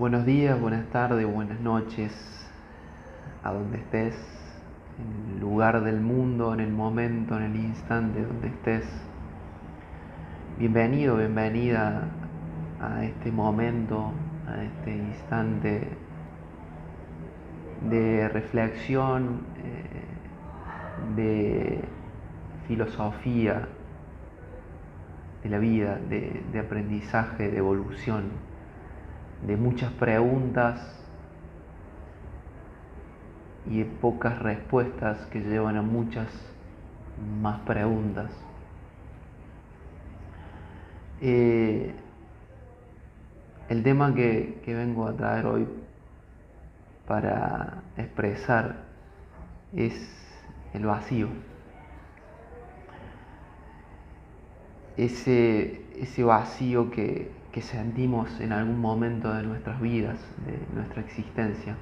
Buenos días, buenas tardes, buenas noches, a donde estés, en el lugar del mundo, en el momento, en el instante donde estés. Bienvenido, bienvenida a este momento, a este instante de reflexión, de filosofía de la vida, de aprendizaje, de evolución, de muchas preguntas y pocas respuestas que llevan a muchas más preguntas. El tema que vengo a traer hoy para expresar es el vacío. Ese vacío que sentimos en algún momento de nuestras vidas, de nuestra existencia.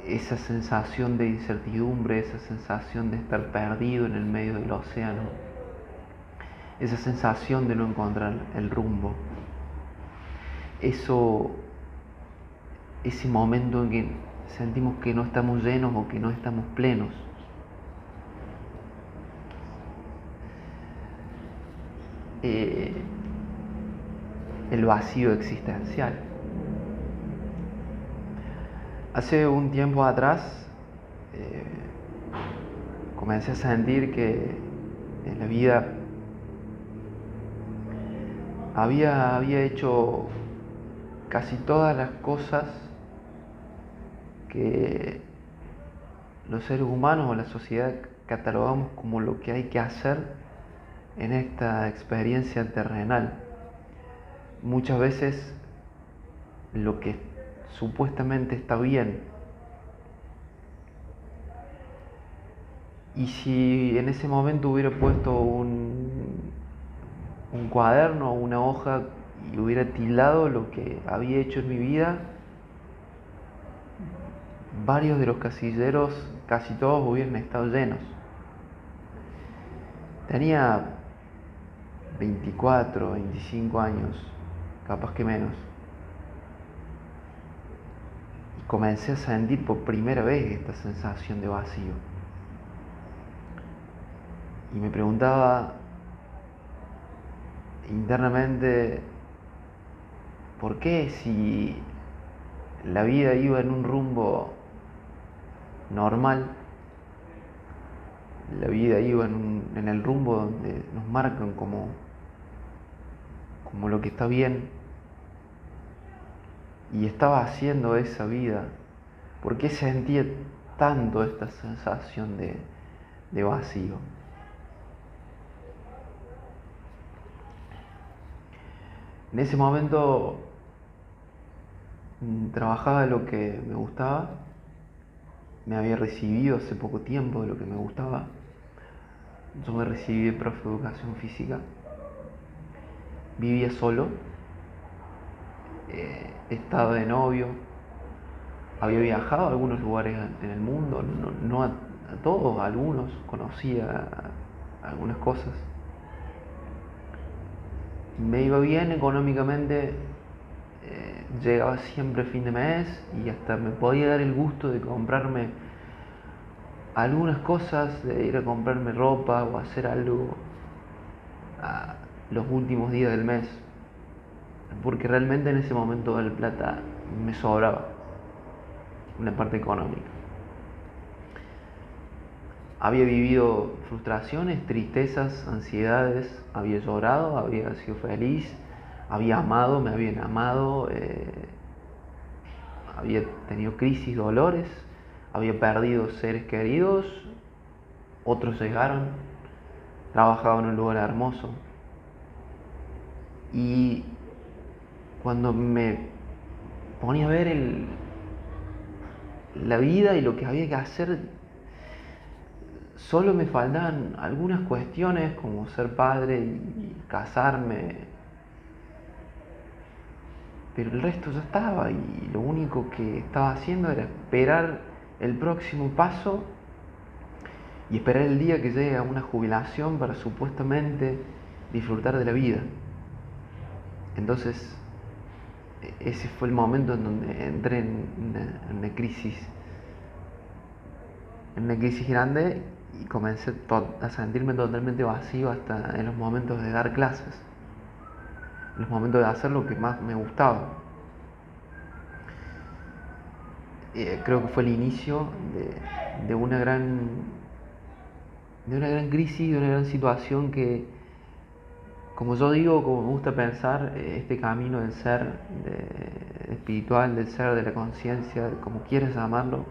Esa sensación de incertidumbre, esa sensación de estar perdido en el medio del océano, esa sensación de no encontrar el rumbo, ese momento en que sentimos que no estamos llenos o que no estamos plenos. El vacío existencial. Hace un tiempo atrás comencé a sentir que en la vida había hecho casi todas las cosas que los seres humanos o la sociedad catalogamos como lo que hay que hacer en esta experiencia terrenal. Muchas veces lo que supuestamente está bien. Y si en ese momento hubiera puesto un cuaderno o una hoja y hubiera tildado lo que había hecho en mi vida, varios de los casilleros, casi todos, hubieran estado llenos. Tenía 24, 25 años, capaz que menos. Y comencé a sentir por primera vez esta sensación de vacío. Y me preguntaba internamente, ¿por qué si la vida iba en un rumbo normal, la vida iba en el rumbo donde nos marcan como lo que está bien, y estaba haciendo esa vida, ¿por qué sentía tanto esta sensación de vacío? En ese momento trabajaba de lo que me gustaba, me había recibido hace poco tiempo de lo que me gustaba. Yo me recibí de profe de educación física, vivía solo, estaba de novio, había viajado a algunos lugares en el mundo, no a todos, a algunos, conocía algunas cosas. Me iba bien económicamente, llegaba siempre fin de mes y hasta me podía dar el gusto de comprarme algunas cosas, de ir a comprarme ropa o hacer algo a los últimos días del mes, porque realmente en ese momento la plata me sobraba, una parte económica. Había vivido frustraciones, tristezas, ansiedades, había llorado, había sido feliz, había amado, me habían amado, había tenido crisis, dolores, había perdido seres queridos, otros llegaron, trabajaba en un lugar hermoso. Y cuando me ponía a ver la vida y lo que había que hacer, solo me faltaban algunas cuestiones como ser padre y casarme, pero el resto ya estaba, y lo único que estaba haciendo era esperar el próximo paso y esperar el día que llegue a una jubilación para supuestamente disfrutar de la vida. Entonces ese fue el momento en donde entré en una crisis grande y comencé a sentirme totalmente vacío hasta en los momentos de dar clases, en los momentos de hacer lo que más me gustaba. Creo que fue el inicio de una gran crisis, de una gran situación que, como yo digo, como me gusta pensar, este camino del ser espiritual, del ser, de la conciencia, como quieras llamarlo,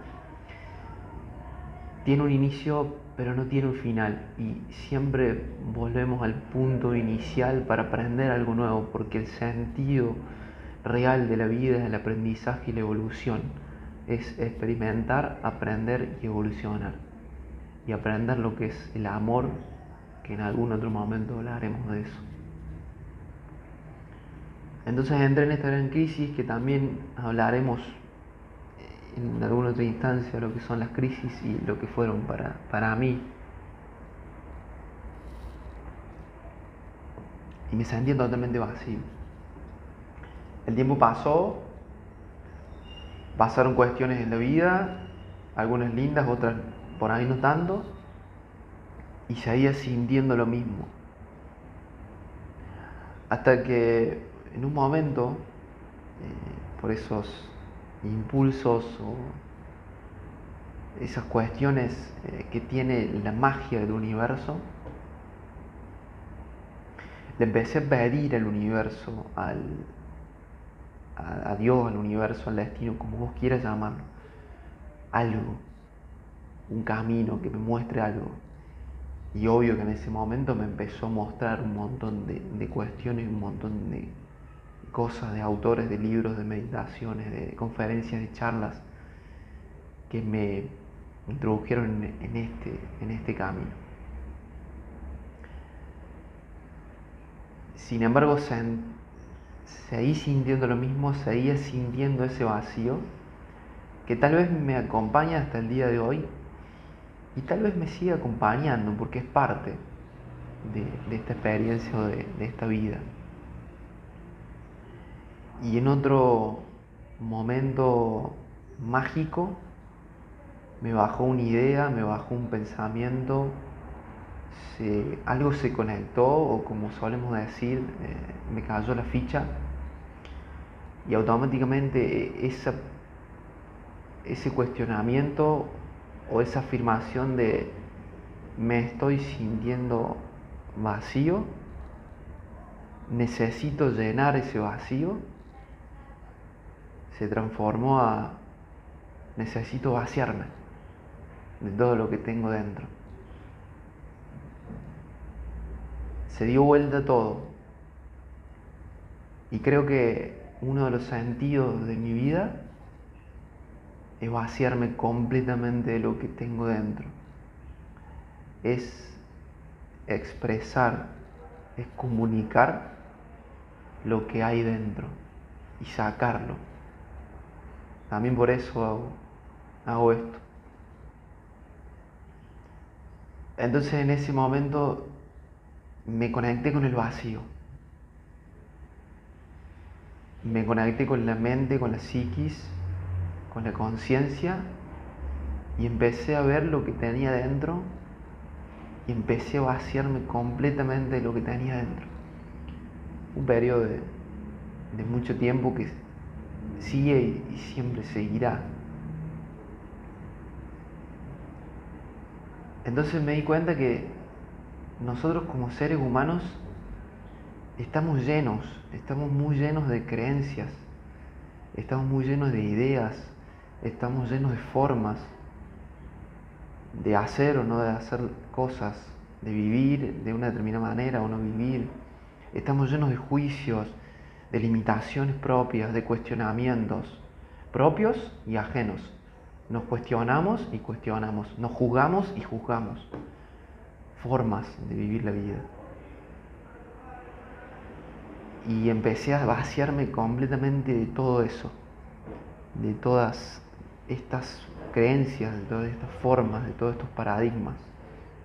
tiene un inicio pero no tiene un final, y siempre volvemos al punto inicial para aprender algo nuevo, porque el sentido real de la vida es el aprendizaje y la evolución, es experimentar, aprender y evolucionar, y aprender lo que es el amor, que en algún otro momento hablaremos de eso. Entonces entré en esta gran crisis, que también hablaremos en alguna otra instancia lo que son las crisis y lo que fueron para mí. Y me sentía totalmente vacío. El tiempo pasó, pasaron cuestiones en la vida, algunas lindas, otras por ahí no tanto, y seguía sintiendo lo mismo. Hasta que en un momento, por esos impulsos o esas cuestiones que tiene la magia del universo, le empecé a pedir al universo, a Dios, al universo, al destino, como vos quieras llamarlo, algo, un camino que me muestre algo. Y obvio que en ese momento me empezó a mostrar un montón de cuestiones, un montón de cosas, de autores, de libros, de meditaciones, de conferencias, de charlas, que me introdujeron en este camino. Sin embargo, seguí sintiendo lo mismo, seguía sintiendo ese vacío, que tal vez me acompaña hasta el día de hoy, y tal vez me siga acompañando, porque es parte de esta experiencia o de esta vida. Y en otro momento mágico me bajó una idea, me bajó un pensamiento, algo se conectó, o como solemos decir, me cayó la ficha, y automáticamente ese cuestionamiento o esa afirmación de me estoy sintiendo vacío, necesito llenar ese vacío, se transformó a necesito vaciarme de todo lo que tengo dentro. Se dio vuelta todo, y creo que uno de los sentidos de mi vida es vaciarme completamente de lo que tengo dentro, es expresar, es comunicar lo que hay dentro y sacarlo. También por eso hago esto. Entonces en ese momento me conecté con el vacío, me conecté con la mente, con la psiquis, con la conciencia, y empecé a ver lo que tenía dentro, y empecé a vaciarme completamente de lo que tenía dentro. Un periodo de mucho tiempo que sigue y siempre seguirá. Entonces me di cuenta que nosotros como seres humanos estamos muy llenos de creencias, estamos muy llenos de ideas, estamos llenos de formas de hacer o no de hacer cosas, de vivir de una determinada manera o no vivir. Estamos llenos de juicios, de limitaciones propias, de cuestionamientos propios y ajenos. Nos cuestionamos y cuestionamos, nos juzgamos y juzgamos. Formas de vivir la vida. Y empecé a vaciarme completamente de todo eso, de todas estas creencias, de todas estas formas, de todos estos paradigmas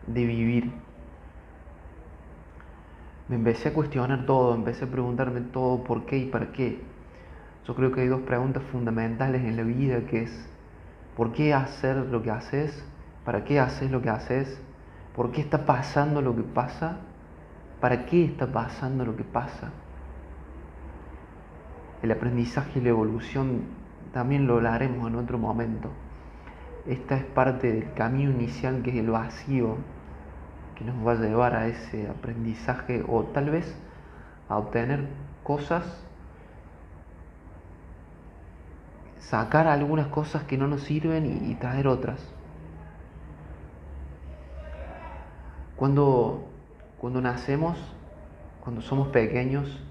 de vivir. Me empecé a cuestionar todo, empecé a preguntarme todo por qué y para qué. Yo creo que hay dos preguntas fundamentales en la vida, que es ¿por qué hacer lo que haces? ¿Para qué haces lo que haces? ¿Por qué está pasando lo que pasa? ¿Para qué está pasando lo que pasa? El aprendizaje y la evolución también lo hablaremos en otro momento. Esta es parte del camino inicial, que es el vacío, que nos va a llevar a ese aprendizaje, o tal vez a obtener cosas, sacar algunas cosas que no nos sirven y traer otras. Cuando nacemos, cuando somos pequeños,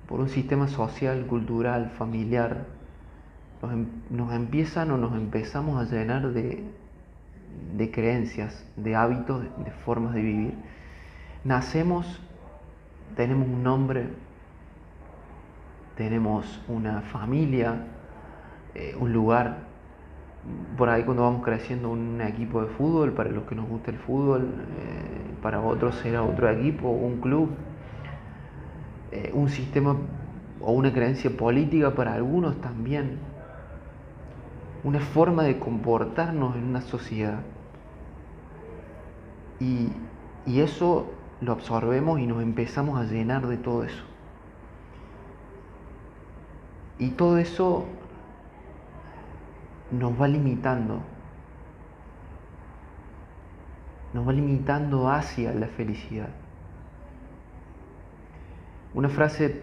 por un sistema social, cultural, familiar, nos empiezan o nos empezamos a llenar de creencias, de hábitos, de formas de vivir. Nacemos, tenemos un nombre, tenemos una familia, un lugar. Por ahí cuando vamos creciendo, un equipo de fútbol, para los que nos gusta el fútbol, para otros será otro equipo, un club, un sistema o una creencia política para algunos también, una forma de comportarnos en una sociedad. Y eso lo absorbemos y nos empezamos a llenar de todo eso. Y todo eso nos va limitando hacia la felicidad. Una frase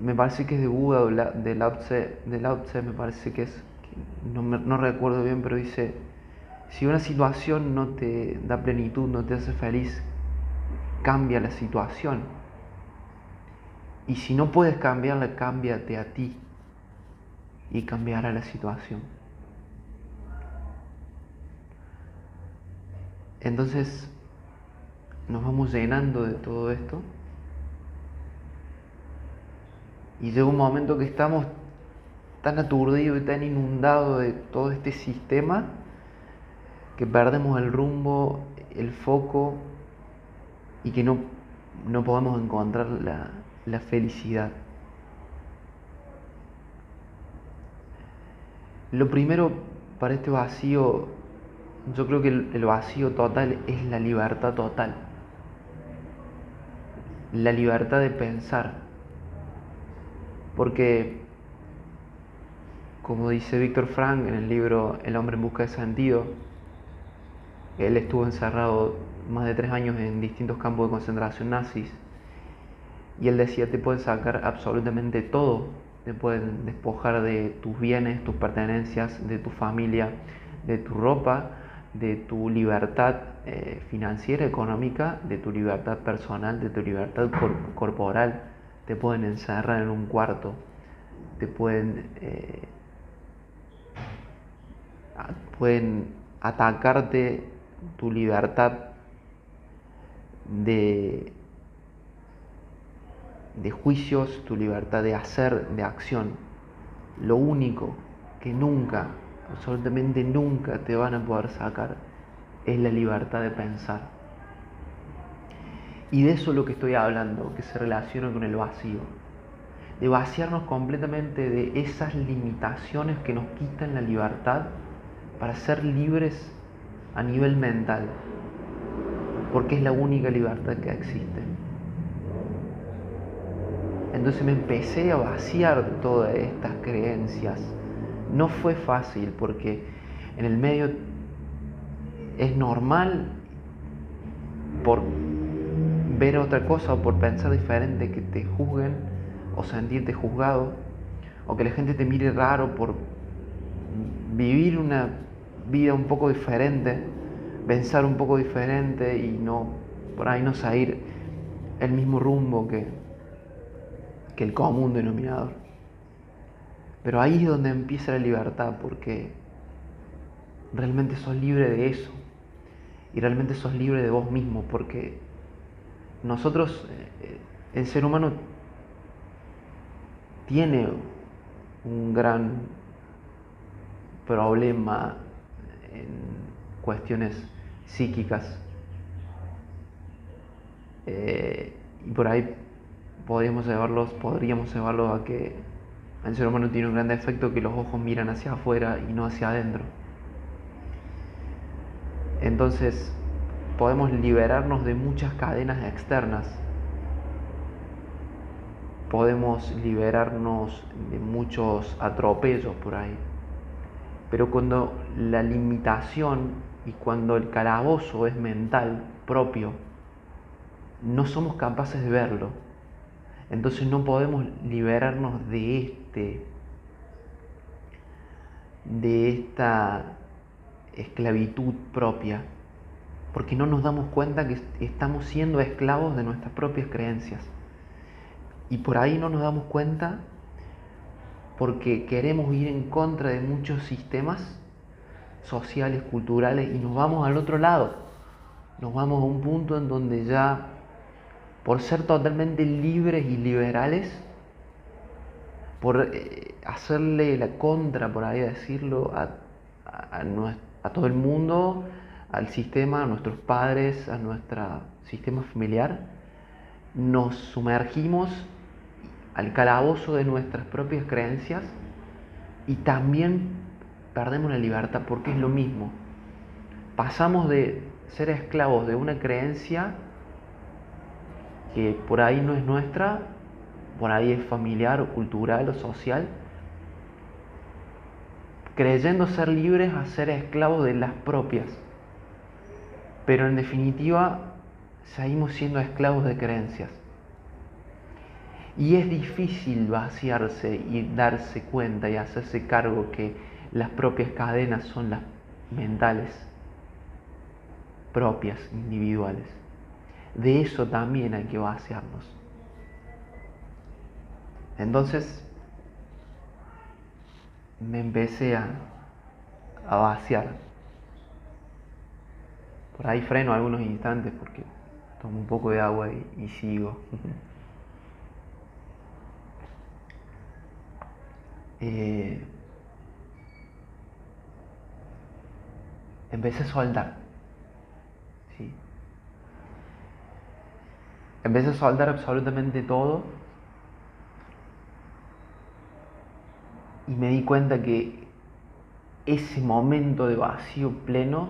me parece que es de Buda o de Lao Tse, me parece que es, no recuerdo bien, pero dice: si una situación no te da plenitud, no te hace feliz, cambia la situación. Y si no puedes cambiarla, cámbiate a ti y cambiará la situación. Entonces nos vamos llenando de todo esto y llega un momento que estamos tan aturdidos y tan inundados de todo este sistema que perdemos el rumbo, el foco, y que no podemos encontrar la felicidad. Lo primero para este vacío, yo creo que el vacío total es la libertad total. La libertad de pensar. Porque, como dice Víctor Frank en el libro El hombre en busca de sentido, él estuvo encerrado más de 3 años en distintos campos de concentración nazis, y él decía: te pueden sacar absolutamente todo, te pueden despojar de tus bienes, tus pertenencias, de tu familia, de tu ropa, de tu libertad financiera, económica, de tu libertad personal, de tu libertad corporal. Te pueden encerrar en un cuarto, te pueden atacarte tu libertad de juicios, tu libertad de hacer, de acción. Lo único que nunca, absolutamente nunca te van a poder sacar es la libertad de pensar. Y de eso es lo que estoy hablando, que se relaciona con el vacío. De vaciarnos completamente de esas limitaciones que nos quitan la libertad para ser libres a nivel mental, porque es la única libertad que existe. Entonces me empecé a vaciar de todas estas creencias. No fue fácil, porque en el medio es normal, por ver otra cosa o por pensar diferente, que te juzguen o sentirte juzgado, o que la gente te mire raro por vivir una vida un poco diferente, pensar un poco diferente y por ahí no seguir el mismo rumbo que el común denominador. Pero ahí es donde empieza la libertad, porque realmente sos libre de eso y realmente sos libre de vos mismo, porque nosotros, el ser humano tiene un gran problema en cuestiones psíquicas, y por ahí podríamos llevarlo a que el ser humano tiene un gran defecto, que los ojos miran hacia afuera y no hacia adentro. Entonces, podemos liberarnos de muchas cadenas externas. Podemos liberarnos de muchos atropellos por ahí. Pero cuando la limitación y cuando el calabozo es mental propio, no somos capaces de verlo. Entonces no podemos liberarnos de esta esclavitud propia, porque no nos damos cuenta que estamos siendo esclavos de nuestras propias creencias. Y por ahí no nos damos cuenta porque queremos ir en contra de muchos sistemas sociales, culturales, y nos vamos al otro lado. Nos vamos a un punto en donde ya, por ser totalmente libres y liberales, por hacerle la contra, por ahí decirlo, a todo el mundo, al sistema, a nuestros padres, a nuestro sistema familiar, nos sumergimos al calabozo de nuestras propias creencias y también perdemos la libertad, porque es lo mismo. Pasamos de ser esclavos de una creencia que por ahí no es nuestra, por ahí es familiar o cultural o social, creyendo ser libres, a ser esclavos de las propias. Pero en definitiva seguimos siendo esclavos de creencias. Y es difícil vaciarse y darse cuenta y hacerse cargo que las propias cadenas son las mentales, propias, individuales. De eso también hay que vaciarnos. Entonces me empecé a vaciar. Por ahí freno algunos instantes porque tomo un poco de agua y sigo. Empecé a soltar. ¿Sí? Empecé a soltar absolutamente todo y me di cuenta que ese momento de vacío pleno,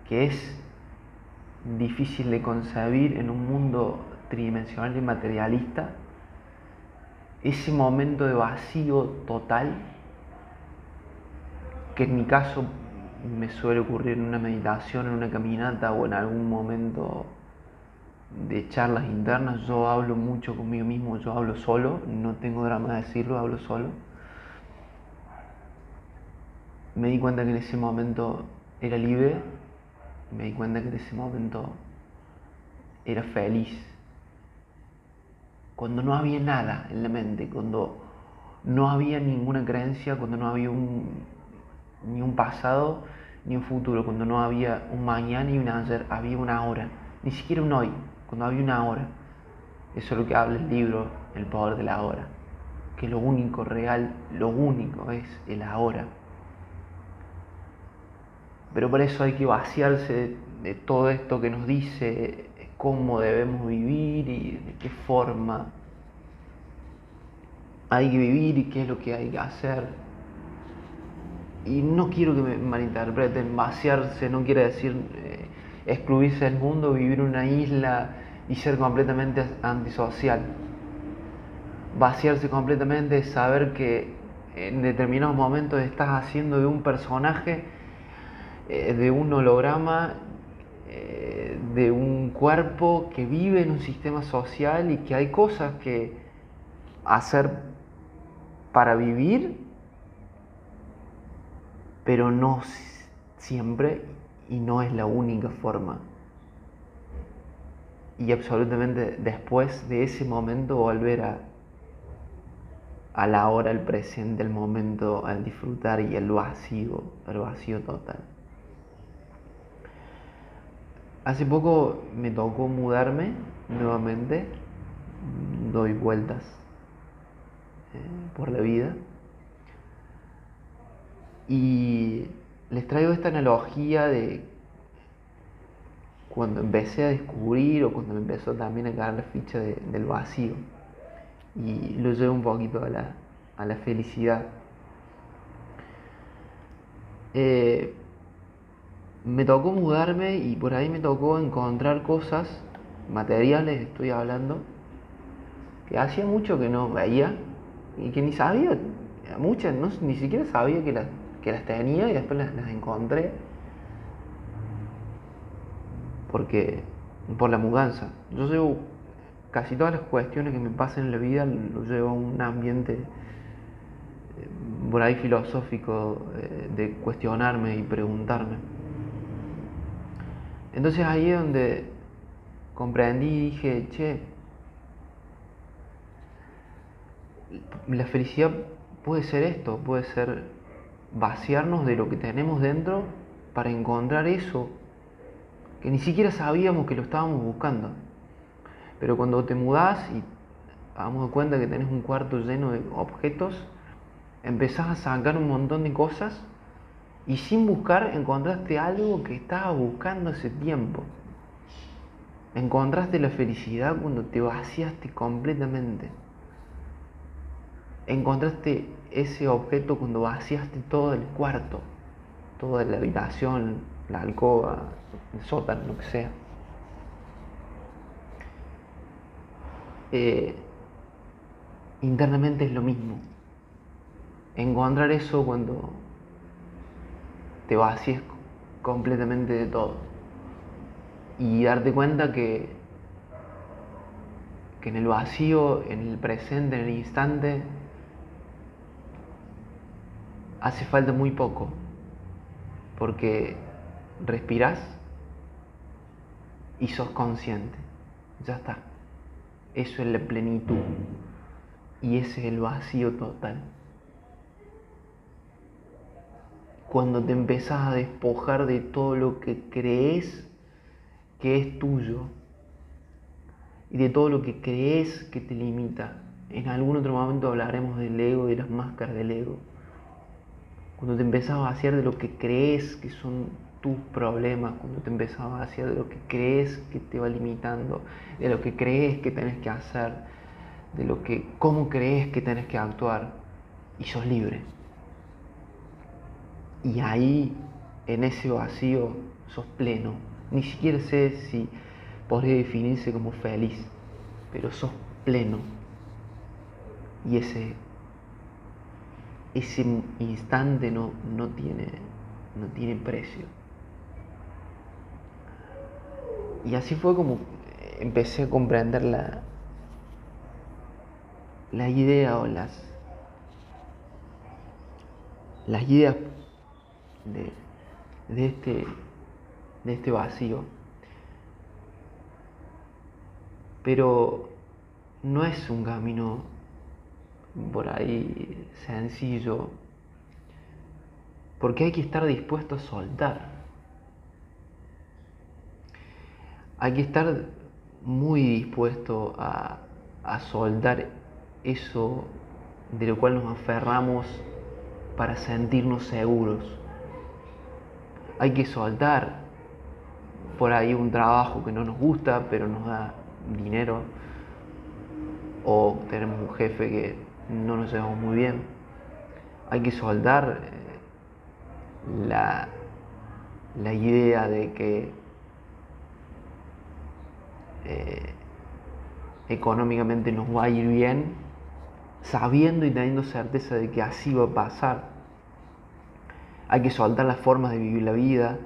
que es difícil de concebir en un mundo tridimensional y materialista, ese momento de vacío total, que en mi caso me suele ocurrir en una meditación, en una caminata o en algún momento de charlas internas. Yo hablo mucho conmigo mismo, yo hablo solo, no tengo drama de decirlo, hablo solo. Me di cuenta que en ese momento era libre, me di cuenta que en ese momento era feliz. Cuando no había nada en la mente, cuando no había ninguna creencia, cuando no había ni un pasado ni un futuro, cuando no había un mañana y un ayer, había una ahora, ni siquiera un hoy, cuando había una hora. Eso es lo que habla el libro, El poder de la hora, que lo único real, lo único es el ahora. Pero por eso hay que vaciarse de todo esto que nos dice cómo debemos vivir y de qué forma hay que vivir y qué es lo que hay que hacer. Y no quiero que me malinterpreten, vaciarse no quiere decir excluirse del mundo, vivir en una isla y ser completamente antisocial. Vaciarse completamente es saber que en determinados momentos estás haciendo de un personaje, de un holograma, de un cuerpo que vive en un sistema social y que hay cosas que hacer para vivir, pero no siempre y no es la única forma. Y absolutamente después de ese momento volver a la hora, al presente, al momento, al disfrutar y el vacío total. Hace poco me tocó mudarme nuevamente, doy vueltas por la vida. Y les traigo esta analogía de cuando empecé a descubrir o cuando me empezó también a caer la ficha del vacío. y lo llevo un poquito a la felicidad. Me tocó mudarme y por ahí me tocó encontrar cosas materiales, estoy hablando, que hacía mucho que no veía y que ni sabía, muchas no, ni siquiera sabía que las tenía, y después las encontré porque por la mudanza. Yo llevo casi todas las cuestiones que me pasan en la vida, lo llevo a un ambiente por ahí filosófico, de cuestionarme y preguntarme. Entonces ahí es donde comprendí y dije, che, la felicidad puede ser esto, puede ser vaciarnos de lo que tenemos dentro para encontrar eso que ni siquiera sabíamos que lo estábamos buscando. Pero cuando te mudás y damos cuenta que tenés un cuarto lleno de objetos, empezás a sacar un montón de cosas y sin buscar encontraste algo que estabas buscando hace tiempo. Encontraste la felicidad cuando te vaciaste completamente. Encontraste ese objeto cuando vaciaste todo el cuarto, toda la habitación, la alcoba, el sótano, lo que sea. Internamente es lo mismo. Encontrar eso cuando te vacías completamente de todo. Y darte cuenta que en el vacío, en el presente, en el instante, hace falta muy poco. Porque respirás y sos consciente. Ya está. Eso es la plenitud. Y ese es el vacío total. Cuando te empezás a despojar de todo lo que crees que es tuyo y de todo lo que crees que te limita. En algún otro momento hablaremos del ego y de las máscaras del ego. Cuando te empezás a vaciar de lo que crees que son tus problemas, cuando te empezás a vaciar de lo que crees que te va limitando, de lo que crees que tenés que hacer, de lo que, cómo crees que tenés que actuar, y sos libre. Y ahí, en ese vacío, sos pleno. Ni siquiera sé si podría definirse como feliz, pero sos pleno. Y ese instante no tiene precio. Y así fue como empecé a comprender la idea o las ideas de este vacío. Pero no es un camino por ahí sencillo, porque hay que estar dispuesto a soltar. Hay que estar muy dispuesto a soltar eso de lo cual nos aferramos para sentirnos seguros. Hay que soltar por ahí un trabajo que no nos gusta, pero nos da dinero, o tenemos un jefe que no nos llevamos muy bien. Hay que soltar la idea de que económicamente nos va a ir bien, sabiendo y teniendo certeza de que así va a pasar. Hay que soltar las formas de vivir la vida,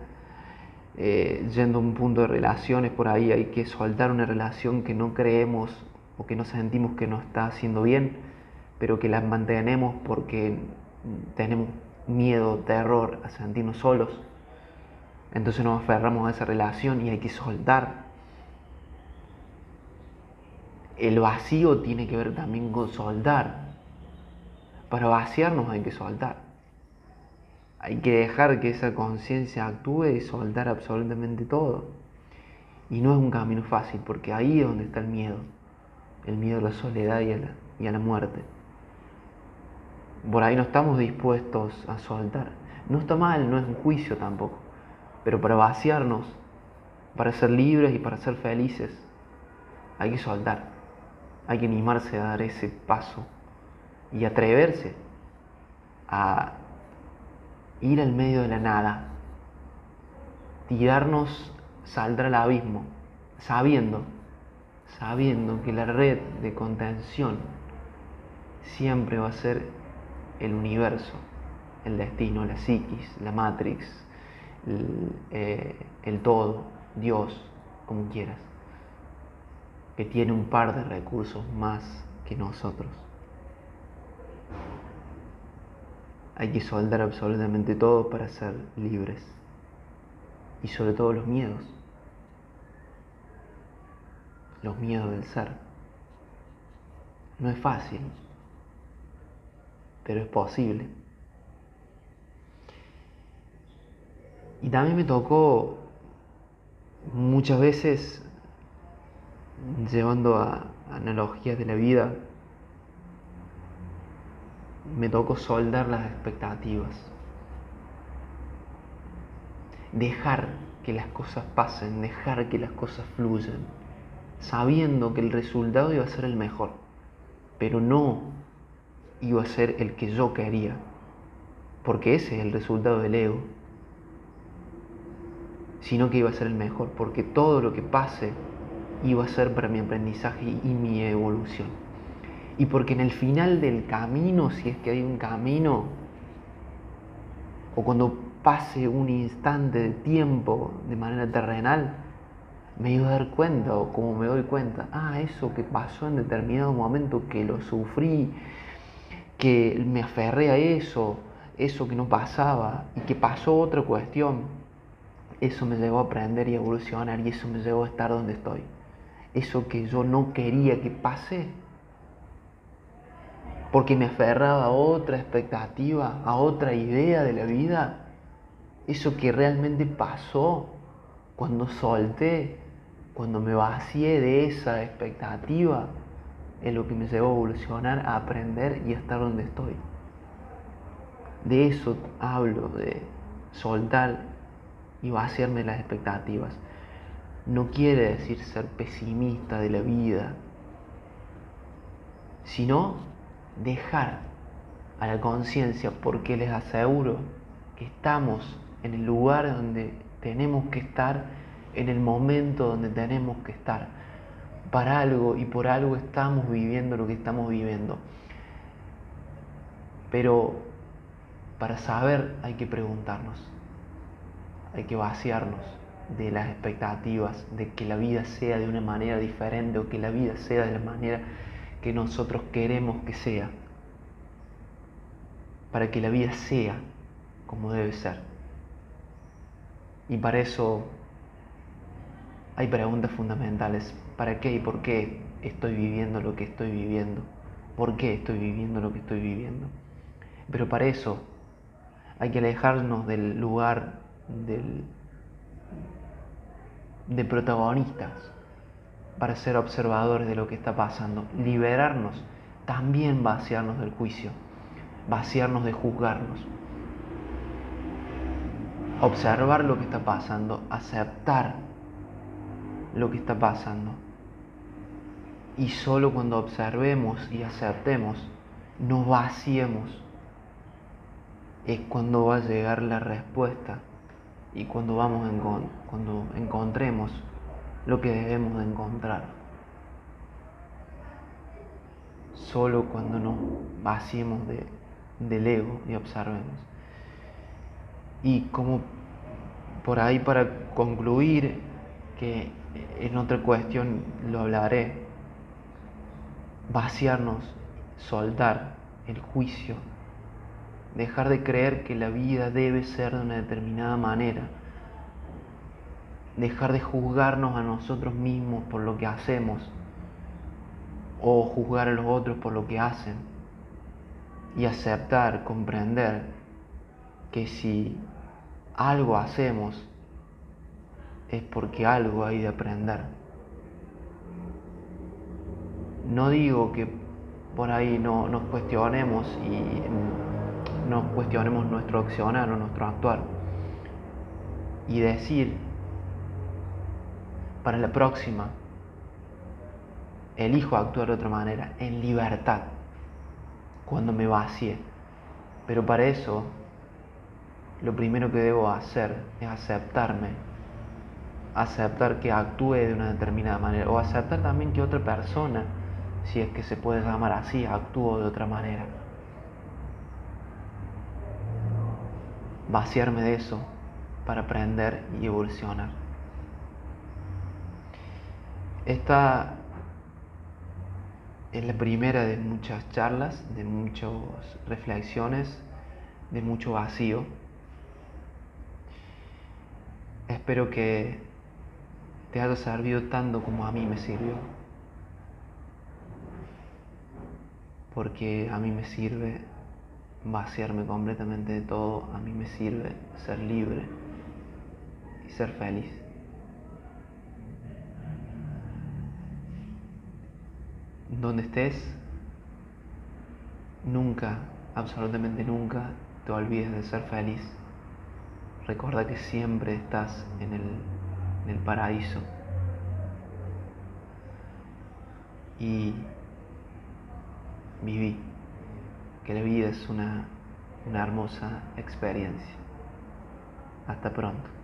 yendo a un punto de relaciones por ahí. Hay que soltar una relación que no creemos o que no sentimos que nos está haciendo bien, pero que la mantenemos porque tenemos miedo, terror a sentirnos solos. Entonces nos aferramos a esa relación y hay que soltar. El vacío tiene que ver también con soltar. Para vaciarnos hay que soltar. Hay que dejar que esa conciencia actúe y soltar absolutamente todo. Y no es un camino fácil, porque ahí es donde está el miedo a la soledad y a la muerte. Por ahí no estamos dispuestos a soltar. No está mal, no es un juicio tampoco, pero para vaciarnos, para ser libres y para ser felices, hay que soltar. Hay que animarse a dar ese paso y atreverse a ir al medio de la nada, tirarnos, saldrá al abismo, sabiendo que la red de contención siempre va a ser el universo, el destino, la psiquis, la matrix, el todo, Dios, como quieras, que tiene un par de recursos más que nosotros. Hay que soldar absolutamente todo para ser libres. Y sobre todo los miedos del ser. No es fácil, pero es posible. Y también me tocó muchas veces, llevando a analogías de la vida, me tocó soldar las expectativas. Dejar que las cosas pasen, dejar que las cosas fluyan, sabiendo que el resultado iba a ser el mejor, pero no iba a ser el que yo quería, porque ese es el resultado del ego, sino que iba a ser el mejor, porque todo lo que pase iba a ser para mi aprendizaje y mi evolución. Y porque en el final del camino, si es que hay un camino, o cuando pase un instante de tiempo de manera terrenal, me iba a dar cuenta, o como me doy cuenta, eso que pasó en determinado momento, que lo sufrí, que me aferré a eso que no pasaba, y que pasó otra cuestión, eso me llevó a aprender y a evolucionar, y eso me llevó a estar donde estoy. Eso que yo no quería que pase, porque me aferraba a otra expectativa, a otra idea de la vida, eso que realmente pasó cuando solté, cuando me vacié de esa expectativa, es lo que me llevó a evolucionar, a aprender y a estar donde estoy. De eso hablo, de soltar y vaciarme las expectativas. No quiere decir ser pesimista de la vida, sino dejar a la conciencia, porque les aseguro que estamos en el lugar donde tenemos que estar, en el momento donde tenemos que estar, para algo y por algo estamos viviendo lo que estamos viviendo. Pero para saber hay que preguntarnos, hay que vaciarnos de las expectativas de que la vida sea de una manera diferente o que la vida sea de la manera que nosotros queremos que sea, para que la vida sea como debe ser. Y para eso hay preguntas fundamentales. ¿Para qué y por qué estoy viviendo lo que estoy viviendo? ¿Por qué estoy viviendo lo que estoy viviendo? Pero para eso hay que alejarnos del lugar de protagonistas para ser observadores de lo que está pasando. Liberarnos, también vaciarnos del juicio, vaciarnos de juzgarnos. Observar lo que está pasando, aceptar lo que está pasando. Y solo cuando observemos y aceptemos, nos vaciemos, es cuando va a llegar la respuesta y cuando cuando encontremos lo que debemos de encontrar. Solo cuando nos vaciemos del ego y observemos. Y como por ahí, para concluir, que en otra cuestión lo hablaré, vaciarnos, soltar el juicio, dejar de creer que la vida debe ser de una determinada manera, dejar de juzgarnos a nosotros mismos por lo que hacemos o juzgar a los otros por lo que hacen, y aceptar, comprender que si algo hacemos es porque algo hay de aprender. No digo que por ahí no nos cuestionemos y nos cuestionemos nuestro accionar o nuestro actuar, y decir para la próxima elijo actuar de otra manera, en libertad, cuando me vacíe. Pero para eso, lo primero que debo hacer es aceptarme, aceptar que actúe de una determinada manera, o aceptar también que otra persona, si es que se puede llamar así, actúe de otra manera. Vaciarme de eso para aprender y evolucionar. Esta es la primera de muchas charlas, de muchas reflexiones, de mucho vacío. Espero que te haya servido tanto como a mí me sirvió, porque a mí me sirve vaciarme completamente de todo, a mí me sirve ser libre y ser feliz. Donde estés, nunca, absolutamente nunca, te olvides de ser feliz. Recuerda que siempre estás en el paraíso. Y viví, que la vida es una hermosa experiencia. Hasta pronto.